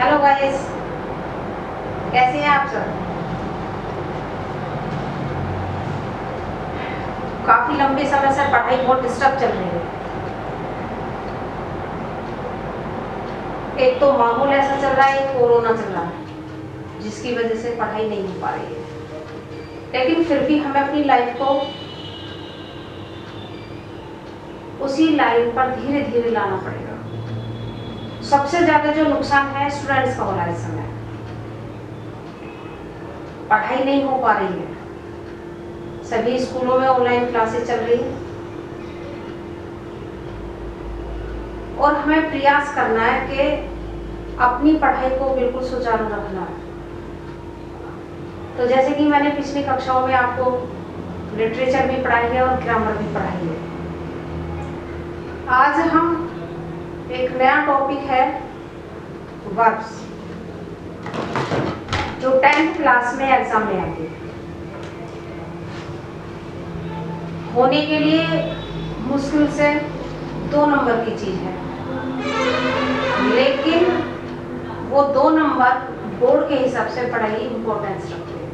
Hello guys, कैसे हैं आप सब। काफी लंबे समय से पढ़ाई बहुत डिस्टर्ब चल रही है। एक तो माहौल ऐसा चल रहा है, एक कोरोना चल रहा है, जिसकी वजह से पढ़ाई नहीं हो पा रही है। लेकिन फिर भी हमें अपनी लाइफ को उसी लाइन पर धीरे धीरे लाना पड़ेगा। सबसे ज्यादा जो नुकसान है स्टूडेंट्स का हो रहा है। इस समय पढ़ाई नहीं हो पा रही है। सभी स्कूलों में ऑनलाइन क्लासेस चल रही है और हमें प्रयास करना है कि अपनी पढ़ाई को बिल्कुल सुचारू रखना है। तो जैसे कि मैंने पिछली कक्षाओं में आपको लिटरेचर भी पढ़ाई है और ग्रामर भी पढ़ाई है। आज हम एक नया टॉपिक है वर्ब्स, जो 10th क्लास में एग्जाम में आती है। होने के लिए मुश्किल से 2 नंबर की चीज है, लेकिन वो 2 नंबर बोर्ड के हिसाब से पढ़ाई इंपॉर्टेंस रखते हैं।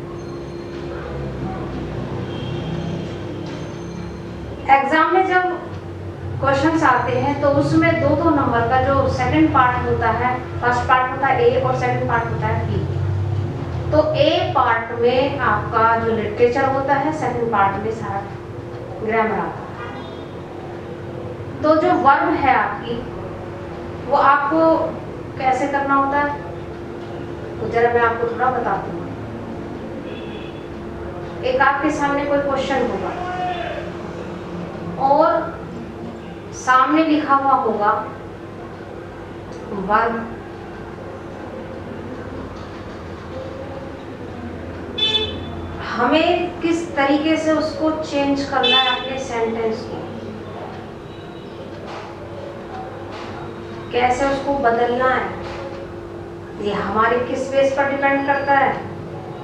एग्जाम में जब क्वेश्चंस आते हैं तो उसमें 2-2 नंबर का जो सेकंड पार्ट होता है, फर्स्ट पार्ट होता है ए और सेकंड पार्ट होता है बी। तो ए पार्ट में आपका जो लिटरेचर होता है, सेकंड पार्ट में सारा ग्रामर आता है। तो जो वर्ब है आपकी, वो आपको कैसे करना होता है, तो जरा मैं आपको थोड़ा बताती हूँ। एक आपके सामने कोई क्वेश्चन होगा और सामने लिखा हुआ होगा वर्ब। हमें किस तरीके से उसको चेंज करना है अपने सेंटेंस को, कैसे उसको बदलना है, ये हमारे किस बेस पर डिपेंड करता है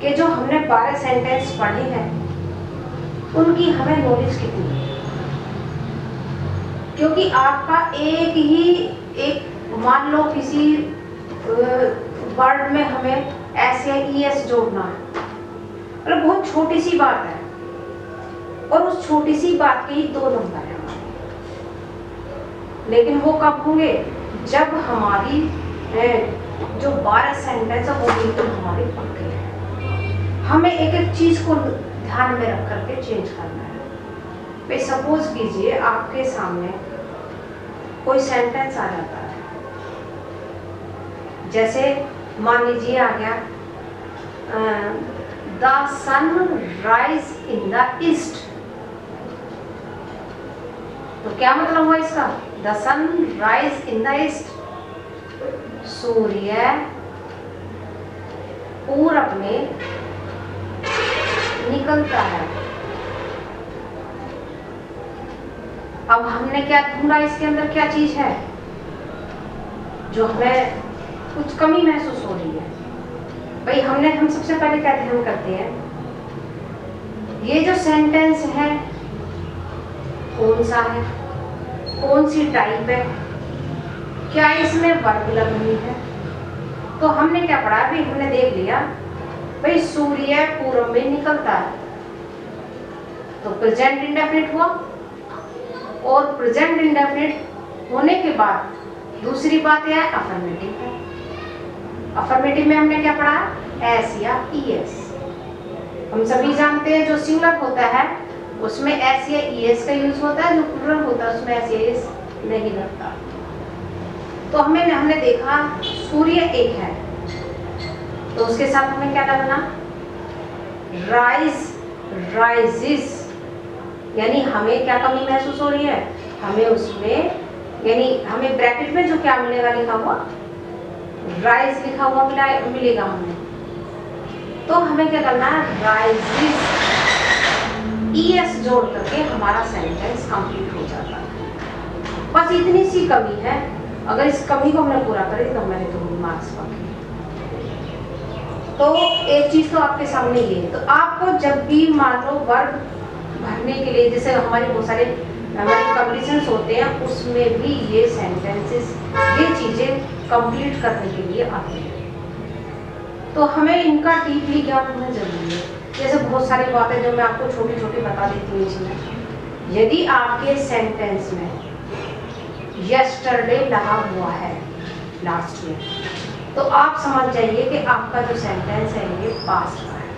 कि जो हमने 12 सेंटेंस पढ़े हैं उनकी हमें नॉलेज कितनी है। क्योंकि आपका एक मान लो किसी वर्ड में हमें एस या ईएस जोड़ना है, मतलब बहुत छोटी सी बात है और उस छोटी सी बात के ही 2 नंबर है हमारे। लेकिन वो कब होंगे, जब हमारी जो 12 सेंटेंस है वो बिल्कुल हमारे पक्के हैं। हमें एक एक चीज को ध्यान में रख करके चेंज करना है। भाई सपोज कीजिए आपके सामने कोई सेंटेंस आ जाता है, जैसे मान लीजिए आ गया the sun rise in the east. तो क्या मतलब हुआ इसका, the sun rise in the east, सूर्य पूरब में निकलता है। अब हमने क्या ढूंढा, इसके अंदर क्या चीज है जो हमें कुछ कमी महसूस हो रही है। भाई हम सबसे पहले क्या ध्यान करते हैं, ये जो सेंटेंस है कौन सा है, कौन सी टाइप है, क्या इसमें वर्ब लग रही है। तो हमने क्या पढ़ा, भी हमने देख लिया भाई सूर्य पूरब में निकलता है, तो प्रेजेंट इंडेफिनिट हुआ। और प्रेजेंट इंडेफिनिट होने के बाद दूसरी बात यह है अफर्मेटिव है। अफर्मेटिव में हमने क्या पढ़ा, एस या ईएस। हम सभी जानते हैं जो सिंगुलर होता है उसमें एस या ईएस का यूज होता है, जो प्लूरल होता है उसमें एस या ईएस नहीं लगता। तो हमने देखा सूर्य एक है, तो उसके साथ हमें क्या डालना, राइज, राइजिस। यानी हमें क्या कमी महसूस हो रही है, हमें उसमें यानी हमें ब्रैकेट में जो क्या मिलेगा, लिखा हुआ राइज लिखा हुआ मिलेगा हमें। तो हमें क्या करना है, राइजिस, ईएस जोड़ करके हमारा सेंटेंस कंप्लीट हो जाता है। बस इतनी सी कमी है, अगर इस कमी को हमने पूरा करें तो मैंने 2 मार्क्स पाए। तो एक चीज तो आपके सामने ये है। तो आपको जब भी मान लो वर्ब भरने के लिए, जैसे हमारे बहुत सारे हमारे कंपटीशंस होते हैं, उसमें भी ये सेंटेंसेस, ये चीजें कंप्लीट करने के लिए आते हैं। तो हमें इनका डीपली ज्ञान होना जरूरी है। जैसे बहुत सारी बातें जो मैं आपको छोटी छोटी बता देती हूँ इसमें। यदि आपके सेंटेंस में यस्टरडे लगा हुआ है लास्ट में, तो आप समझ जाइए कि आपका जो सेंटेंस है ये पास्ट का है,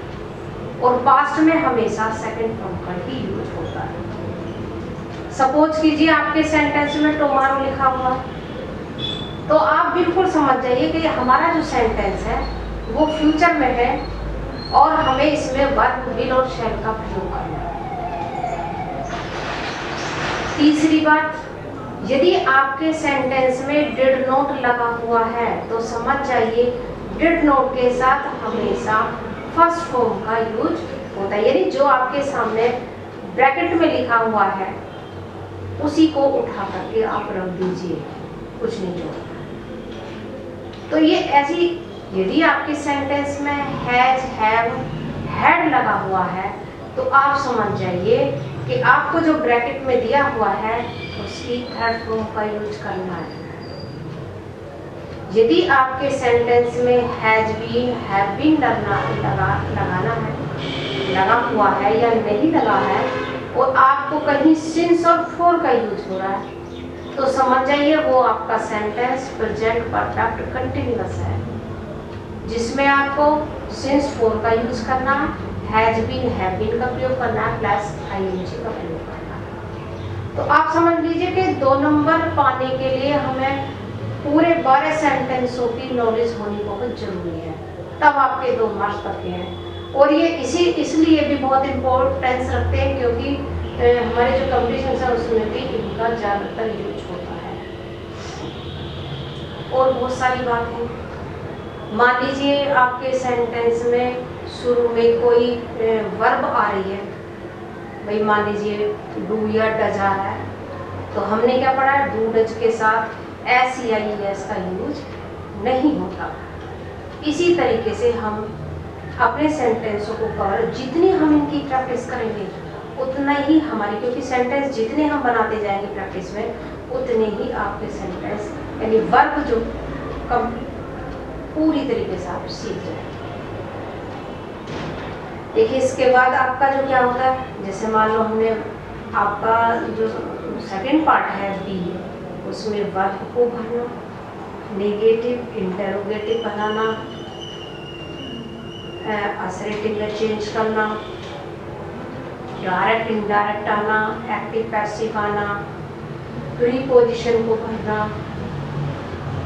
और पास्ट में हमेशा सेकंड फॉर्म का ही यूज होता है। सपोज कीजिए आपके सेंटेंस में टुमारो लिखा हुआ, तो आप बिल्कुल समझ जाइए कि हमारा जो सेंटेंस है वो फ्यूचर में है और हमें इसमें वर्ब, विल और शैल का प्रयोग करना है। तीसरी बात, यदि आपके सेंटेंस में डिड नॉट लगा हुआ है तो समझ जाइए डिड नॉट के साथ हमेशा फर्स्ट फॉर्म का यूज होता है, यानी जो आपके सामने ब्रैकेट में लिखा हुआ है उसी को उठा करके आप रख दीजिए, कुछ नहीं जोड़ना। तो ये ऐसी, यदि आपके सेंटेंस में हैज, हैव, हैड लगा हुआ है तो आप समझ जाइए कि आपको जो ब्रैकेट में दिया हुआ है उसकी थर्ड फॉर्म का यूज करना है। यदि आपके सेंटेंस में हैज बीन, हैव बीन लगाना है, लगा हुआ है या नहीं लगा है, और आपको कहीं सिंस और फॉर का यूज हो रहा है, तो समझ जाइए वो आपका सेंटेंस प्रेजेंट परफेक्ट कंटिन्यूअस है, जिसमें आपको सिंस फॉर का यूज करना, हैज बीन, हैव बीन का प्रयोग करना है, प्लस आईएनजी का प्रयोग करना है। तो आप समझ लीजिए कि 2 नंबर पाने के लिए हमें पूरे 12 सेंटेंसों की नॉलेज होनी बहुत जरूरी है, तब आपके 2 मार्क्स पक्के हैं। और ये इसलिए भी बहुत इम्पोर्टेंस रखते हैं क्योंकि हमारे जो कंपटीशन है उसमें भी इनका ज़्यादातर यूज होता है। और बहुत सारी बात है। मान लीजिए आपके सेंटेंस में शुरू में कोई वर्ब आ रही है, भाई मान लीजिए डू या डज आ रहा है, तो हमने क्या पढ़ा है, डू डज के साथ एस या एस का यूज नहीं होता। इसी तरीके से हम अपने सेंटेंसों को कवर, जितनी हम इनकी प्रैक्टिस करेंगे उतना ही हमारी, क्योंकि सेंटेंस जितने हम बनाते जाएंगे प्रैक्टिस में उतने ही आपके सेंटेंस यानी वर्ब जो कम पूरी तरीके से आप सीख जाएंगे। देखिए इसके बाद आपका जो क्या होता है, जैसे मान लो हमने आपका जो सेकंड पार्ट है बी, उसमें वर्ब को भरना, नेगेटिव इंटरोगेटिव बनाना, असरेटिव में चेंज करना, डायरेक्ट इनडायरेक्ट आना, एक्टिव पैसिव आना, प्रीपोजिशन को भरना,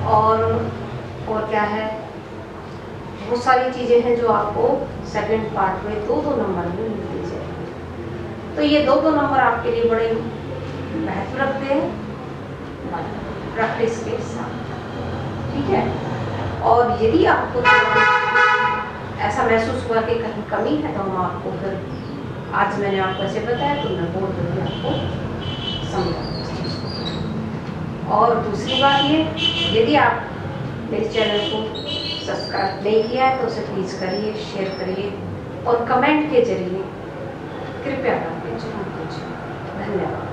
और क्या है, बहुत सारी चीज़ें हैं जो आपको सेकंड पार्ट में 2-2 नंबर में मिलती जाएगी। तो ये 2-2 नंबर आपके लिए बड़े महत्व रखते हैं प्रैक्टिस के साथ, ठीक है। और यदि आपको ऐसा महसूस हुआ कि कहीं कमी है तो हम आपको फिर, आज मैंने आपको ऐसे बताया तो मैं बोल दूँगी आपको समझा। और दूसरी बात ये, यदि आप मेरे चैनल को सब्सक्राइब नहीं किया है तो उसे प्लीज़ करिए, शेयर करिए और कमेंट के जरिए कृपया करके जरूर कीजिए। धन्यवाद।